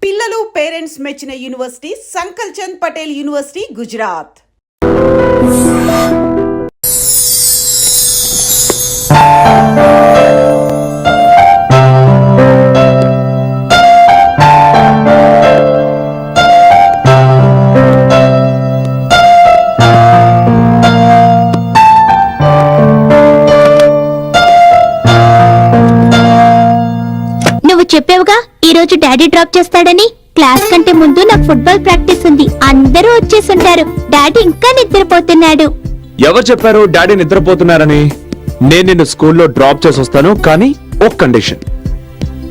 పిల్లలు పేరెంట్స్ మెచ్చిన university సంకల్ Chand Patel university Gujarat. చెప్పావుగా ఈ రోజు డాడీ డ్రాప్ చేస్తాడని. క్లాస్ కంటే ముందు నాకు ఫుట్బాల్ ప్రాక్టీస్ ఉంది. అందరూ వచ్చేసుంటారు. డాడీ ఇంకా నిద్రపోతున్నాడు. ఎవరు చెప్పారు డాడీ నిద్రపోతున్నారని? నేను నిన్ను స్కూల్లో డ్రాప్ చేసి వస్తాను, కానీ ఒక కండిషన్.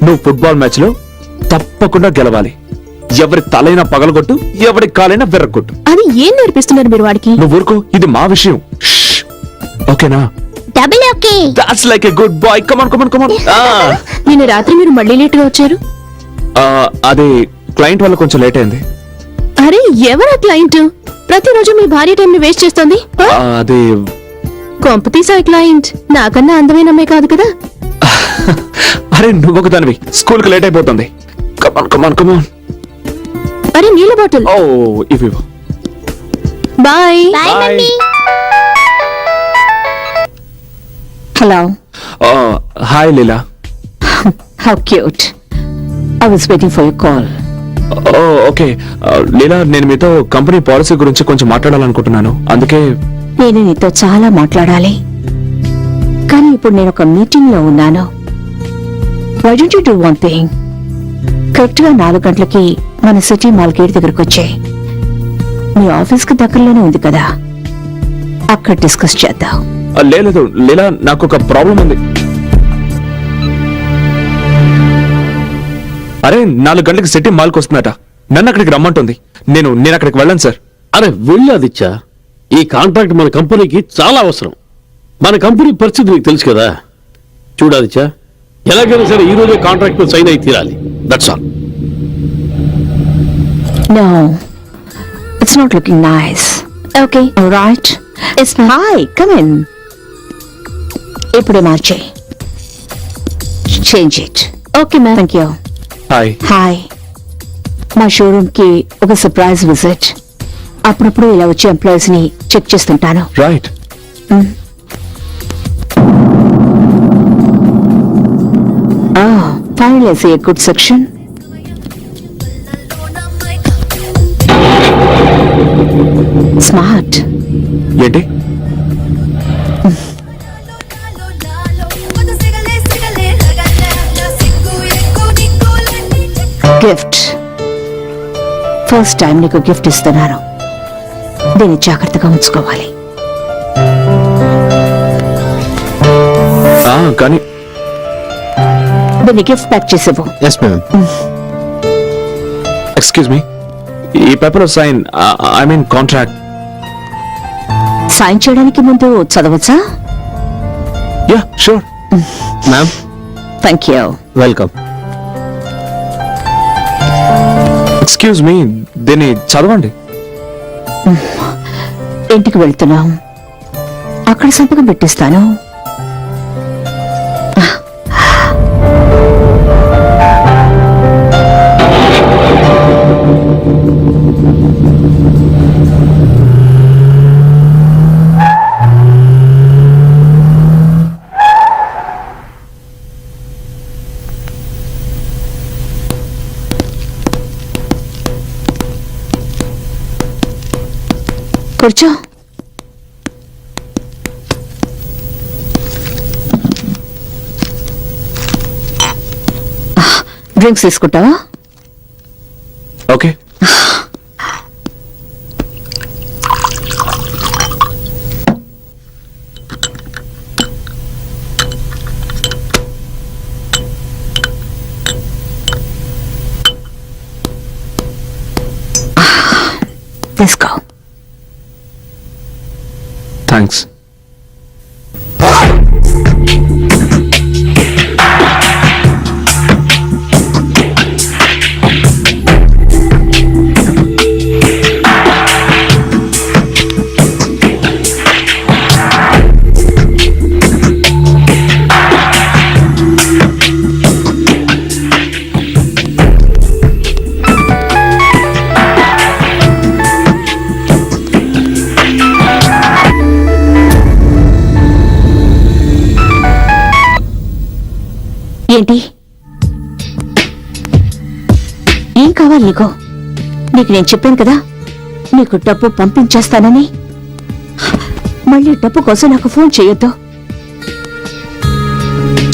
నువ్వు ఫుట్బాల్ మ్యాచ్ లో తప్పకుండా గెలవాలి. ఎవరి తలైనా పగలగొట్టు, ఎవరి కాలైనా విర్రగొట్టు. అది ఏం నేర్పిస్తున్నారు మీరు వాడికి? నువ్వు ఊరుకో, ఇది మా విషయం. ఓకేనా? Double okay. That's like a good boy. Come on come on come on. నిన్న రాత్రి మీరు మళ్ళీ లేట్ గా వచ్చారు. అది క్లయింట్ వల్ల కొంచెం లేట్ అయింది. అరే ఎవరా క్లయింట్? ప్రతిరోజు మీ భార్య టైం ని వేస్ట్ చేస్తోంది. అది కొంపతీసా క్లయింట్ నాకన్నా అందమైన అమ్మాయి కాదు కదా. అరే నువ్వు ఒక దానివి, స్కూల్ కి లేట్ అయిపోతుంది. Come on come on come on. అరే నీళ్ళ బాటిల్. ఓ ఇవి. Bye bye mummy. Hello. Hi, Leela. How cute. I was waiting for your call. Okay. Leela, నేను మీతో కంపెనీ పాలసీ గురించి కొంచెం మాట్లాడాలనుకుంటున్నాను. అందుకే నేను నీతో చాలా మాట్లాడాలి, కానీ ఇప్పుడు నేను ఒక మీటింగ్ లో ఉన్నాను. Why don't you do one thing? Correct గా 4 గంటలకి మన సిటీ మాల్ గేట్ దగ్గరకు వచ్చాయి. మీ ఆఫీస్ కి దగ్గరలోనే ఉంది కదా, అక్కడ డిస్కస్ చేద్దాం. లేదు లీలా, నాకు ఒక ప్రాబ్లం ఉంది. అరే 4 గంటలకు సిటీ మాల్కి వస్తుందట. నన్ను అక్కడికి రమ్మంటుంది. నేను అక్కడికి వెళ్ళను సార్. అరే వెళ్ళు ఆదిత్య, ఈ కాంట్రాక్ట్ మన కంపెనీకి చాలా అవసరం. మన కంపెనీ పరిస్థితి నీకు తెలుసు కదా. చూడు ఆదిత్య, ఎలాగైనా సరే ఈ రోజే కాంట్రాక్ట్ సైన్ అయి తీరాలి. That's all. No, it's not looking nice. Okay, all right. It's hi, come in. ఇప్పుడే మార్చే. Change it. Okay ma'am. Thank you. Hi. Hi. మా షోరూమ్ కి ఒక సర్ప్రైజ్ విజిట్. అప్పుడప్పుడు ఇలా వచ్చే ఎంప్లాయీస్ ని చెక్ చేస్తుంటాను. Right. Finally I see a good section. Smart. ఏంటి? గిఫ్ట్. ఫస్ట్ టైం నీకు గిఫ్ట్ ఇస్తున్నాను. దీన్ని జాగ్రత్తగా ఉంచుకోవాలి. కానీ దీన్ని గిఫ్ట్ ప్యాక్ చేసేవు. ఎక్స్క్యూజ్ మీ, ఈ paper sign, I mean contract. Sign చేయడానికి ముందు చదవచ్చా? Yeah sure ma'am. Thank you. Welcome. Excuse me, దీన్ని చదవండి. ఇంటికి వెళ్తున్నాం, అక్కడ సంతకం పెట్టిస్తాను. కూర్చో. డ్రింక్స్ తీసుకుంటావా? ఓకే. తీసుకో. థ్యాంక్స్. ఏంటి ఏం కావాలి నీకు? నీకు నేను చెప్పాను కదా నీకు డబ్బు పంపించేస్తానని. మళ్ళీ డబ్బు కోసం నాకు ఫోన్ చేయొద్దు.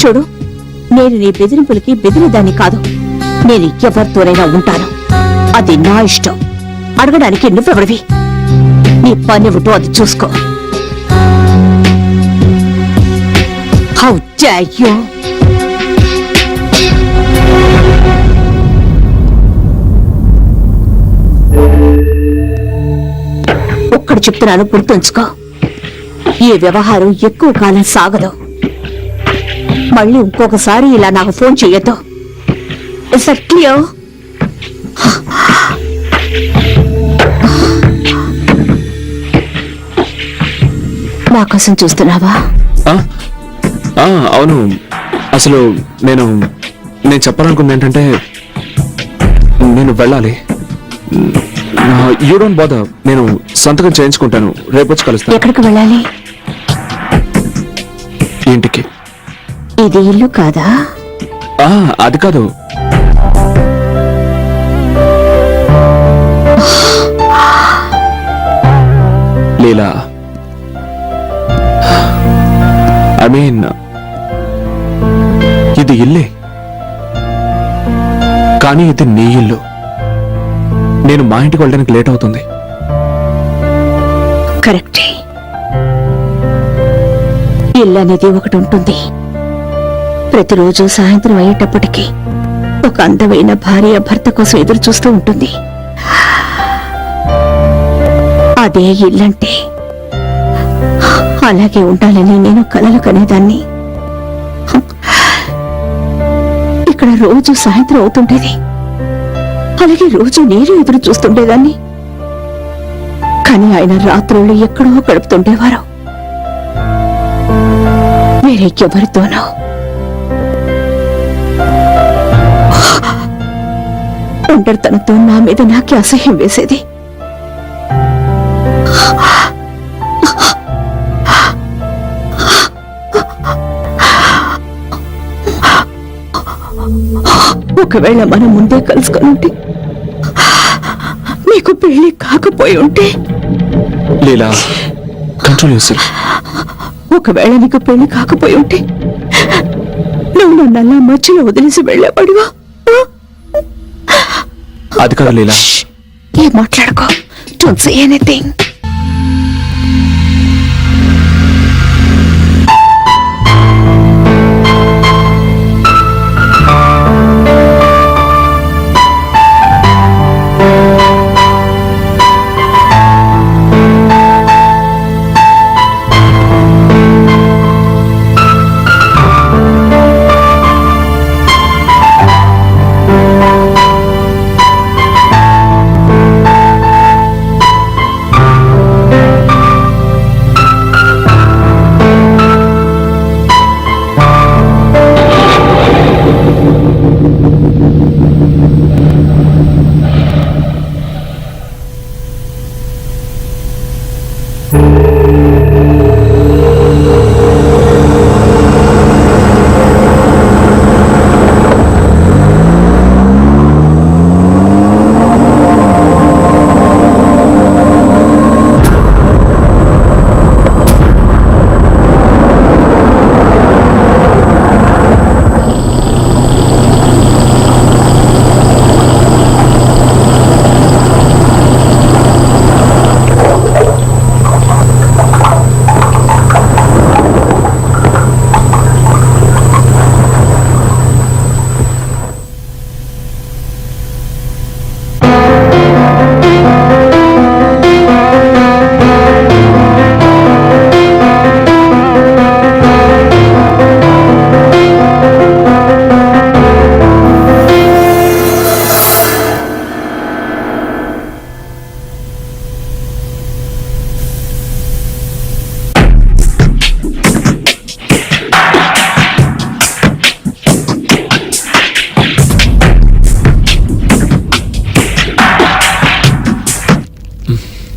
చూడు, నేను నీ బెదిరింపులకి బెదిరేదాన్ని కాదు. నేను ఎవరితోనైనా ఉంటాను, అది నా ఇష్టం. అడగడానికి నువ్వెవడివి? నీ పనివిటో అది చూసుకో. How dare you! ఒక్కడు చెప్తున్నాను, గుర్తుంచుకో. ఈ వ్యవహారం ఎక్కువ కాలం సాగదు. మళ్ళీ ఇంకొకసారి ఇలా నాకు ఫోన్ చెయ్యొద్దు. Is that clear? నా కోసం చూస్తున్నావా? అవును. అసలు నేను చెప్పాలనుకుంది ఏంటంటే నేను వెళ్ళాలి. యూ డోంట్ బాదర్, నేను సంతకం చేయించుకుంటాను. రేపు వచ్చి కలుస్తాను. ఎక్కడికి వెళ్ళాలి? ఇంటికి. ఇది ఇల్లు కాదా? అది కాదు. లీలా, ఐ మీన్ ఇది ఇల్లే, కానీ ఇది నీ ఇల్లు. నేను మా ఇంటికి వెళ్ళడానికి లేట్ అవుతుంది. కరెక్టే. ఇల్లు అనేది ఒకటి ఉంటుంది. ప్రతిరోజు సాయంత్రం అయ్యేటప్పటికీ ఒక అందమైన భార్య భర్త కోసం ఎదురు చూస్తూ ఉంటుంది. అదే ఇల్లంటే. అలాగే ఉండాలని నేను కలలు కనేదాన్ని. ఇక్కడ రోజు సాయంత్రం అవుతుండేది. అలాగే రోజు నేను ఎదురు చూస్తుండేదాన్ని. కానీ ఆయన రాత్రులు ఎక్కడో గడుపుతుండేవారు, వేరే ఎవరితోనో. ఒంటరితనంతో నా మీద నాకే అసహ్యం వేసేది. ఒకవేళ మనం ముందే కలుసుకొని ఉంటే, మీకు పెళ్లి కాకపోయి ఉంటే. లీలా, కంట్రోల్ యువర్సెల్ఫ్. ఒకవేళ నీకు పెళ్లి కాకపోయి ఉంటే నువ్వు నన్ను మధ్యలో వదిలేసి వెళ్ళేవాడివా? అది కాదు లీలా. ఏం మాట్లాడుకో. Don't say anything.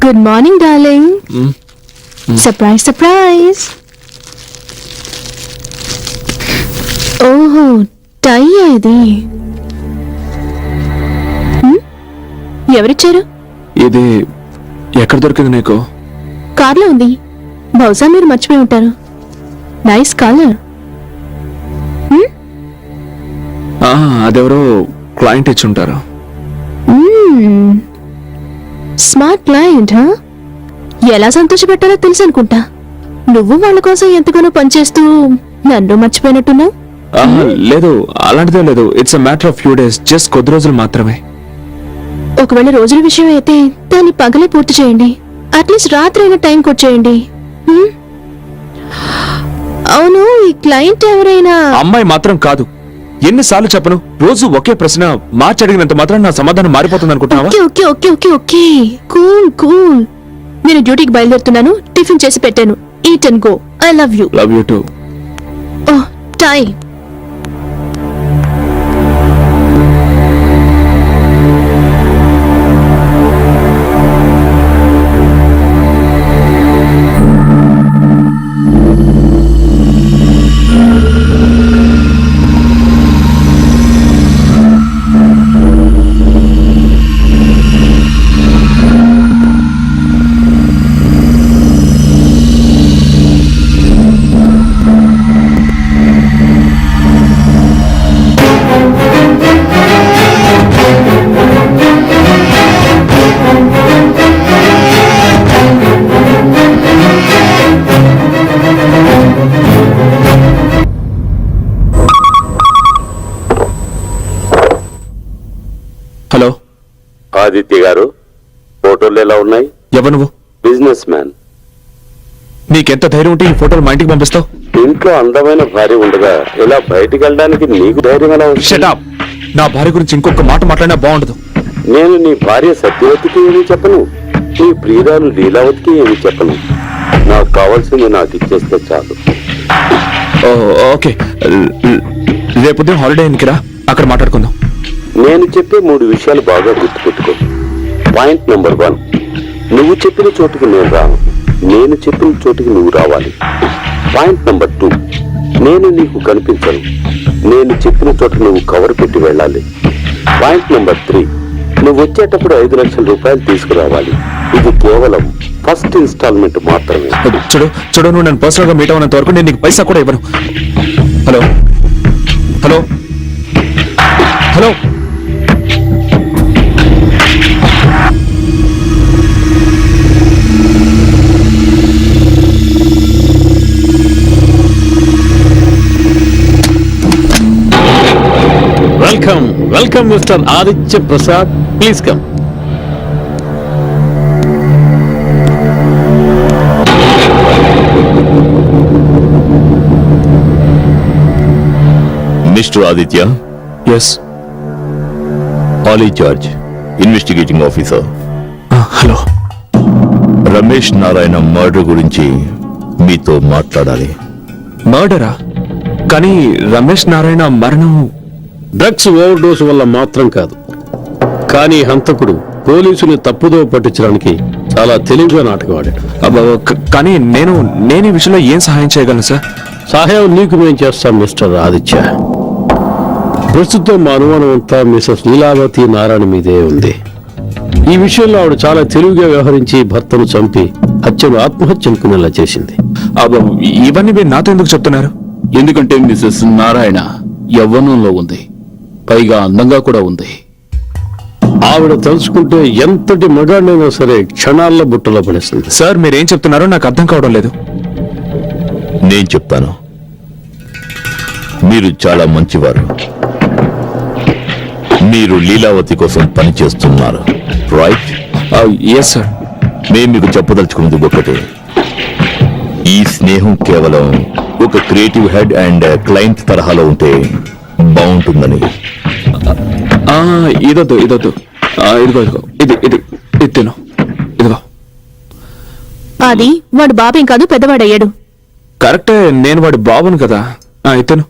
Good morning, darling. Surprise, surprise. Oh, చెయ్య ఇది ఎవరిచ్చారు? ఇది ఎక్కడ దొరికింది నీకు? కార్లో ఉంది. బహుశా మీరు మర్చిపోయి ఉంటారు. Nice colour. అదెవరో క్లయింట్ ఇచ్చి ఉంటారు. Smart client. ఎలా సంతోషపెట్టాలో తెలుసు అనుకుంటా. నువ్వు వాళ్ళ కోసం ఎంతగానో పనిచేస్తూ నన్ను మర్చిపోయినట్టున్నావు. లేదు, అలాంటిదే లేదు. It's a matter of few days, just కొద్ది రోజులు మాత్రమే. ఒకవేళ రోజుల విషయం అయితే దాన్ని పగలే పూర్తి చేయండి. అట్లీస్ట్ రాత్రి అయినా టైంకి వచ్చేయండి. అవును, ఈ క్లయింట్ ఎవరైనా? అమ్మాయి మాత్రం కాదు. ఎన్నిసార్లు చెప్పను, రోజు ఒకే ప్రశ్న మార్చి అడిగినంత మాత్రం నా సమాధానం మారిపోతుంది అనుకుంటున్నావా? Okay okay okay okay okay cool cool. నేను డ్యూటీకి బయలుదేరుతున్నాను. టిఫిన్ చేసి పెట్టాను. Eat and go. I love you. Love you to. Oh, time. Hello Aditya గారు, ఫోటోలు ఎలా ఉన్నాయి? ఎవరు నువ్వు? Business man. నీకెంత ధైర్యం ఉంటే ఈ ఫోటోలు మా ఇంటికి పంపిస్తావు? ఇంట్లో అందమైన భార్య ఉండగా ఇలా బయటికి వెళ్ళడానికి నీకు ధైర్యం ఎలా ఉంది? Shut up. నా భార్య గురించి ఇంకొక మాట మాట్లాడినా బాగుండదు. నేను నీ భార్య సత్యవతికి ఏమీ చెప్పను, నీ ప్రియురాలు లీలావతికి ఏమీ చెప్పను. నాకు కావాల్సింది నాకు ఇచ్చేస్తే చాలు. ఓకే, రేపు ఉదయం హాలిడే ఎన్నికిరా, అక్కడ మాట్లాడుకుందాం. నేను చెప్పే 3 విషయాలు బాగా గుర్తుపెట్టుకో. పాయింట్ నెంబర్ 1, నువ్వు చెప్పిన చోటుకి నేను రాను, నేను చెప్పిన చోటుకి నువ్వు రావాలి. పాయింట్ నెంబర్ 2, నేను నీకు కనిపించను, నేను చెప్పిన చోట నువ్వు కవర్ పెట్టి వెళ్ళాలి. పాయింట్ నెంబర్ 3, నువ్వు వచ్చేటప్పుడు 5 లక్షల రూపాయలు తీసుకురావాలి. ఇది కేవలం ఫస్ట్ ఇన్స్టాల్మెంట్ మాత్రమే. చూడు, నువ్వు నన్ను పర్సనల్ గా మీట్ అవునంత వరకు నేను నీకు పైసా కూడా ఇవ్వను. Hello hello hello. Welcome welcome mister Aditya Prasad, please come. Mister Aditya. Yes. Ali George, investigating officer. Hello. Ramesh Narayana murder గురించి మీతో మాట్లాడాలి. మర్డరా? కానీ రమేష్ నారాయణ మరణం డ్రగ్స్ ఓవర్ డోస్ వల్ల మాత్రం కాదు, కానీ హంతకుడు పోలీసుని తప్పుదో పట్టించడానికి చాలా తెలివిగా నాటకం ఆడాడు. కానీ నేను ఈ విషయంలో ఏం సహాయం చేయగలను సార్? సహాయం నీకు మేము చేస్తాం మిస్టర్ ఆదిత్య. ప్రస్తుతం మా అనుమానం అంతా మిసెస్ లీలావతి నారాయణ మీదే ఉంది. ఈ విషయంలో ఆవిడ చాలా తెలివిగా వ్యవహరించి భర్తను చంపి హత్యను ఆత్మహత్య అనుకునేలా చేసింది. ఇవన్నీ మీరు నాతో ఎందుకు చెప్తున్నారు? ఎందుకంటే మిసెస్ నారాయణ యవ్వనంలో ఉంది, పైగా అందంగా కూడా ఉంది. ఆవిడ తలుచుకుంటే ఎంతటి మగాడినైనా సరే క్షణాల్లో బుట్టలో పడేస్తుంది. సార్, మీరేం చెప్తున్నారో నాకు అర్థం కావడం లేదు. నేను చెప్తాను. మీరు చాలా మంచివారు. మీరు లీలావతి కోసం పనిచేస్తున్నారు, రైట్? Yes sir. మేము మీకు చెప్పదలుచుకున్నది ఒకటే. ఈ స్నేహం కేవలం ఒక క్రియేటివ్ హెడ్ అండ్ క్లయింట్ తరహాలో ఉంటే బాగుంటుందని. ఇదొద్దు. ఇదిగో ఇది తిను. ఇదిగో. అది వాడు బాబేం కాదు, పెద్దవాడయ్యాడు. కరెక్టే, నేను వాడి బాబును కదా. ఇతను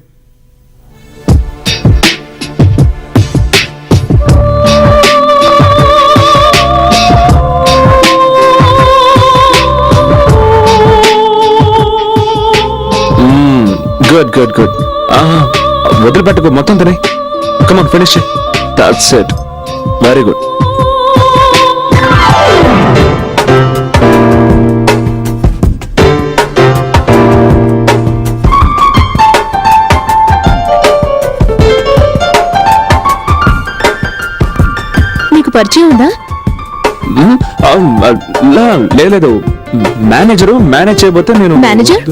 గుడ్. వదిలిపెట్టకు, మొత్తం తినే. Come on finish. That's it. Very good. నీకు పరిచయం ఉందా? లేదు, మేనేజరు మేనేజ్ చేయబోతే నేను. మేనేజర్?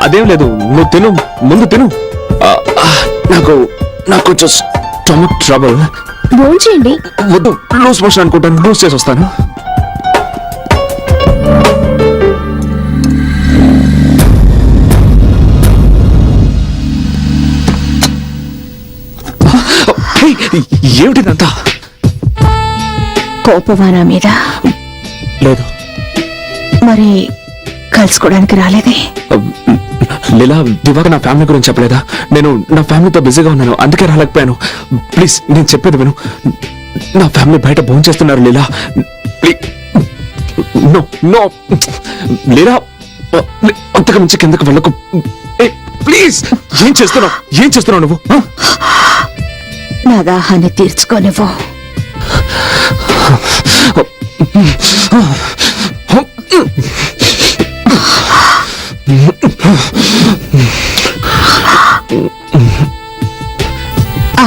అదేం లేదు, నువ్వు తిను, ముందు తిను. నాకు కొంచెం స్టమక్ ట్రబుల్. భోంచేయండి. వద్దు, లూజ్ మోషన్ అనుకుంటాను, లూజ్ చేసి వస్తాను. ఏమిటిదంతా? కోపవానా మీద? లేదు. మరి కలుసుకోవడానికి రాలేదే? లీలా, దివాకర్ నా ఫ్యామిలీ గురించి చెప్పలేదా? నేను నా ఫ్యామిలీతో బిజీగా ఉన్నాను, అందుకే రాలేకపోయాను. ప్లీజ్, నేను చెప్పేది విను. నా ఫ్యామిలీ బయట భోజనం చేస్తున్నారు లీలా. నో నో లీలా, అంతకు మించి కిందకు వెళ్ళకు ప్లీజ్. ఏం చేస్తున్నావు నువ్వు? నా దాహాన్ని తీర్చుకోనివ్వు.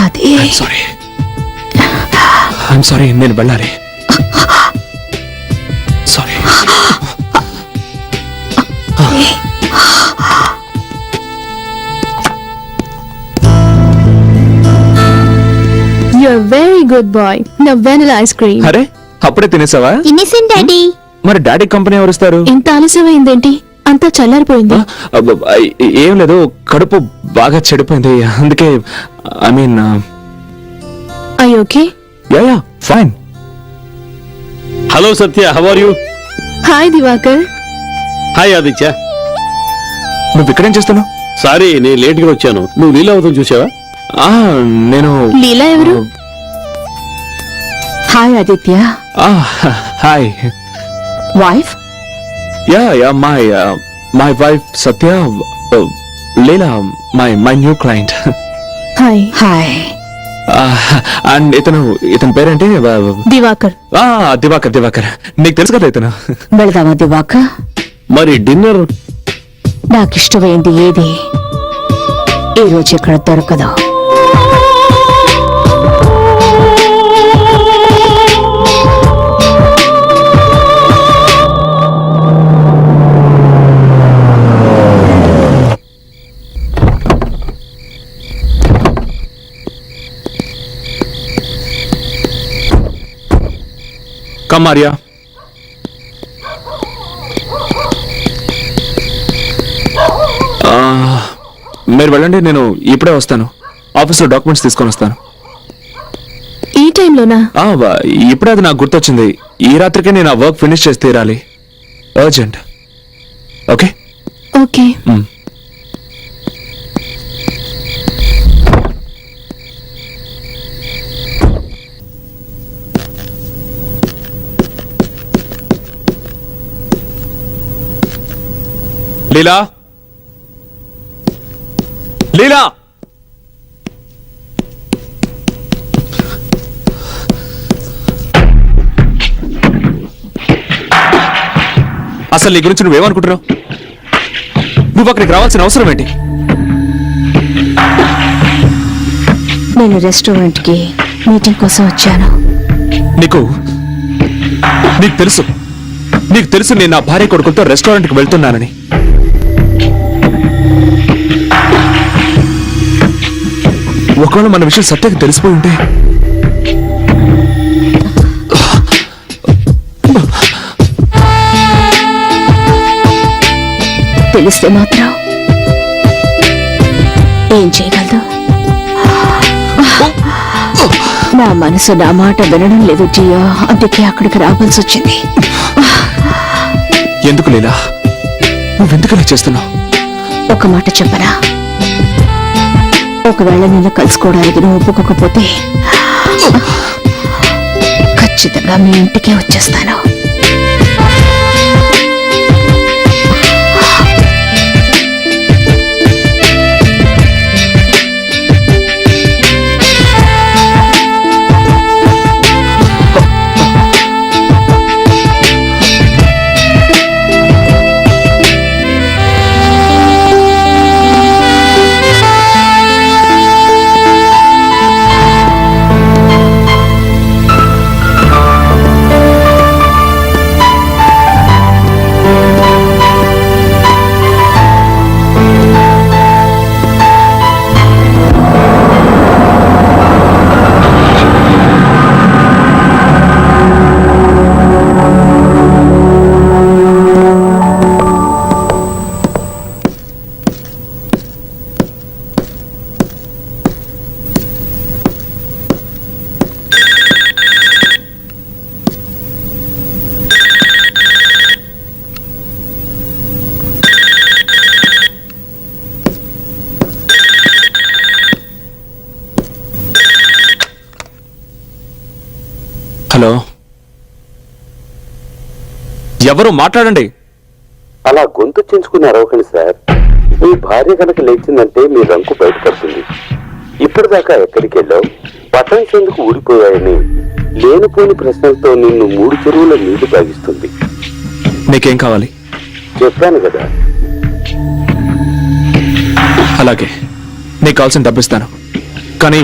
అది ఐఎమ్ సారీ, నేను వెళ్ళాలి. Sorry. You're very good boy. Now vanilla ice cream. అరే, అప్పుడే తినేసావా? తినేసాను డాడీ. మరి డాడీ కంపెనీ ఎవరు ఇస్తారు? ఇంత ఆలస్యమైందేంటి? అంతా చల్లారిపోయింది. ఏం లేదు, కడుపు బాగా చెడిపోయింది, అందుకే. I mean, I okay? Yeah fine. Hello Satya, how are you? Hi Divakar. Hi Aditya. నువ్వు ఇక్కడేం చేస్తున్నావు? సారీ, నేను లేట్ గా వచ్చాను. నువ్వు లీలావతం చూసావా? నేను. లీలా ఎవరు? Hi Aditya. Hi. Wife? Yeah my wife Satya. Leela my new client. Hi. Hi. And ఇతని పేరేంటి? దివాకర్. దివాకర్. నీకు తెలుసు కదా ఇతను. వెళదామా దివాక? మరి డిన్నర్? నాకిష్టమైంది ఏది ఈ రోజు ఇక్కడ దొరకదు. Come, Maria. మీరు వెళ్ళండి, నేను ఇప్పుడే వస్తాను. ఆఫీస్లో డాక్యుమెంట్స్ తీసుకొని వస్తాను. ఈ టైంలోనా? ఇప్పుడే అది నాకు గుర్తొచ్చింది. ఈ రాత్రికే నేను ఆ వర్క్ ఫినిష్ చేసి తీరాలి. అర్జెంట్. ఓకే? ఓకే. లీలా, అసలు నీ గురించి నువ్వేమనుకుంటున్నావు? నువ్వు అక్కడికి రావాల్సిన అవసరం ఏంటి? నేను రెస్టారెంట్ కి మీటింగ్ కోసం వచ్చాను. నీకు తెలుసు నేను నా భార్య కొడుకులతో రెస్టారెంట్కి వెళ్తున్నానని. ఒకవేళ మన విషయం సత్యకి తెలిసిపోయి ఉంటే తెలిస్తే మాత్రం ఏం చేయగలదు? నా మనసు నా మాట వినడం లేదు జియో, అందుకే అక్కడికి రావాల్సి వచ్చింది. ఎందుకు లీలా, నువ్వెందుకు ఇలా చేస్తున్నావు? ఒక మాట చెప్పరా, ఒకవేళ నిన్ను కలుసుకోవడానికి నువ్వు ఒప్పుకోకపోతే ఖచ్చితంగా మీ ఇంటికే వచ్చేస్తాను. హలో, ఎవరు మాట్లాడండి. అలా గొంతు చించుకుని అరవకండి సార్. మీ భార్య కనుక లేచిందంటే మీ రంకు బయటపడుతుంది. ఇప్పటిదాకా ఎక్కడికి వెళ్ళావు, బటన్స్ ఎందుకు ఊడిపోయాయని లేనిపోని ప్రశ్నలతో నిన్ను 3 చెరువుల నీళ్లు తాగిస్తుంది. నీకేం కావాలి? చెప్పాను కదా. అలాగే, నీకు కావాల్సిన డబ్బిస్తాను, కానీ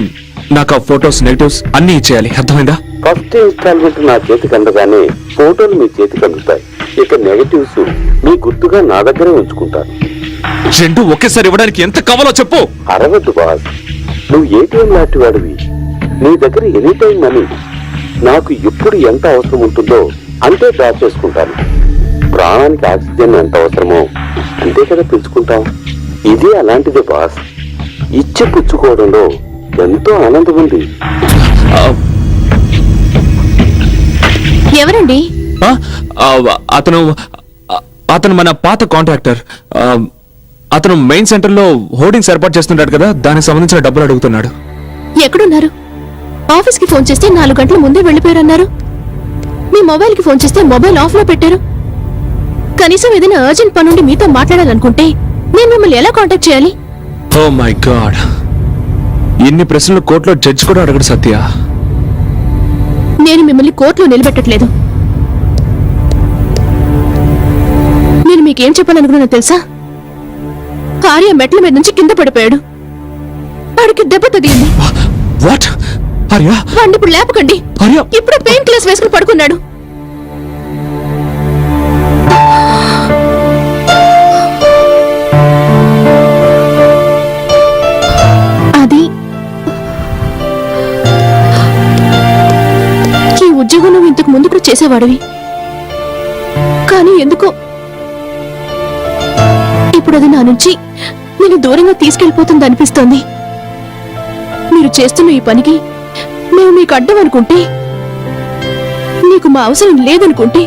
నాకు ఆ ఫొటోస్ నెగటివ్స్ అన్నీ ఇచ్చేయాలి, అర్థమైందా? ఫస్ట్ ఇన్స్టాల్మెంట్ నా చేతికి అందగానే ఫోటోలు మీ చేతికి అందుతాయి. ఇక నెగటివ్స్ మీ గుర్తుగా నా దగ్గరే ఉంచుకుంటాను. 2 ఒకేసారి ఇవ్వడానికి ఎంత కావాలో చెప్పు. అరవద్దు బాస్, నువ్వు ఏటీఎం లాంటి వాడివి. నీ దగ్గర ఎనీ టైం మనీ. నాకు ఎప్పుడు ఎంత అవసరం ఉంటుందో అంతే డ్రా చేసుకుంటాను. ప్రాణానికి ఆక్సిజన్ ఎంత అవసరమో అంతే కదా పెంచుకుంటాం. ఇది అలాంటిదే బాస్. ఇచ్చి పుచ్చుకోవడంలో ఎంతో ఆనందం ఉంది. ఎవరండి? ఆ, అతను అతను మన పాత కాంట్రాక్టర్. అతను మెయిన్ సెంటర్ లో హోర్డింగ్స్ ఏర్పాటు చేస్తుంటాడు కదా, దానికి సంబంధించిన డబ్బులు అడుగుతున్నాడు. ఎక్కడున్నారు? ఆఫీస్కి ఫోన్ చేస్తే 4 గంటల ముందే వెళ్ళిపోయారన్నారు. మీ మొబైల్కి ఫోన్ చేస్తే మొబైల్ ఆఫ్ లో పెట్టారు. కనీసం ఏదైనా అర్జెంట్ పని నుండి మీతో మాట్లాడాలనుకుంటే నేను మిమ్మల్ని ఎలా కాంటాక్ట్ చేయాలి? ఓ మై గాడ్, ఇన్ని ప్రశ్నలు కోర్టులో జడ్జి కూడా అడగడు సత్య. నేను మిమ్మల్ని కోర్టులో నిలబెట్టట్లేదు. నేను మీకేం చెప్పాలనుకున్నానో తెలుసా? ఆర్య మెట్ల మీద నుంచి కింద పడిపోయాడు. వాడికి దెబ్బ తగిలింది. వాట్? ఆర్య? వాడిని ఇప్పుడు లేపకండి. ఆర్య? ఇప్పుడే పెయిన్ కిల్లర్స్ వేసుకుని పడుకున్నాడు. అది ఈ ఉద్యోగం నువ్వు ఇంతకు ముందు కూడా చేసేవాడివి, కానీ ఎందుకో ఇప్పుడు అది నా నుంచి నేను దూరంగా తీసుకెళ్లిపోతుంది అనిపిస్తోంది. మీరు చేస్తున్న ఈ పనికి మేము మీకు అడ్డం అనుకుంటే, నీకు మా అవసరం లేదనుకుంటే,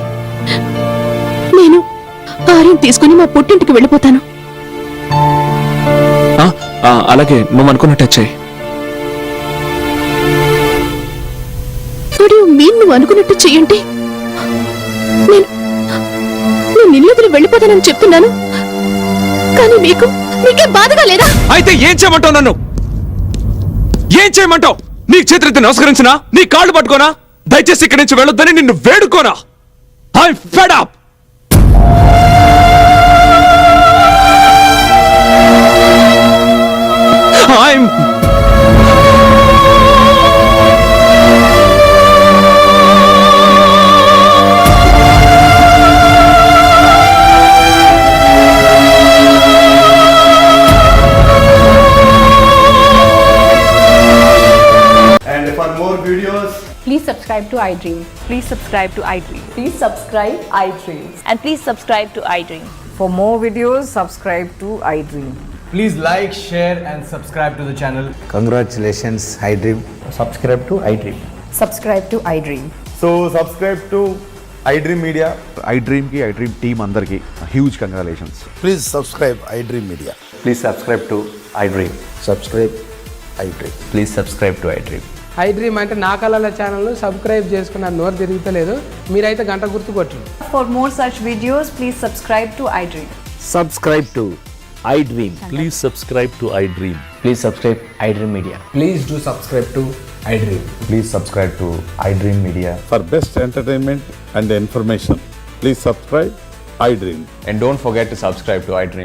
నేను ఆర్యం తీసుకుని మా పుట్టింటికి వెళ్ళిపోతాను. అలాగే, నువ్వు అనుకున్నట్టు చెయ్యి. నువ్వు అనుకున్నట్టు చెయ్యండి. నేను నిన్నదిని వెళ్ళిపోతానని చెప్తున్నాను, కానీ మీకే బాధగా లేదా? అయితే ఏం చేయమంటావు? నన్ను ఏం చేయమంటావు? నీకు చేతులెత్తి నమస్కరించినా, నీ కాళ్ళు పట్టుకోనా? దయచేసి ఇక్కడి నుంచి వెళ్ళొద్దని నిన్ను వేడుకోనా? I fed up. I'm And for more videos, please subscribe to iDream. Please subscribe to iDream. Please subscribe iDream. And please subscribe to iDream. For more videos, subscribe to iDream. please like, share and subscribe to the channel. Congratulations, iDream. Subscribe to iDream. Subscribe to iDream. So subscribe to iDream Media. iDream ki iDream team andarki huge congratulations. Please subscribe iDream Media. Please subscribe to iDream. Subscribe iDream. Please subscribe to iDream. iDream అంటే నా కళల channel subscribe చేసుకున్న నోరు తిరుగుతలేదు. మీరైతే గంట గుర్తు కొట్టండి. For more such videos, please subscribe to iDream. Subscribe to iDream. Please subscribe to iDream. Please subscribe iDream Media. Please do subscribe to iDream. Please subscribe to iDream Media. For best entertainment and information, please subscribe iDream. And don't forget to subscribe to iDream.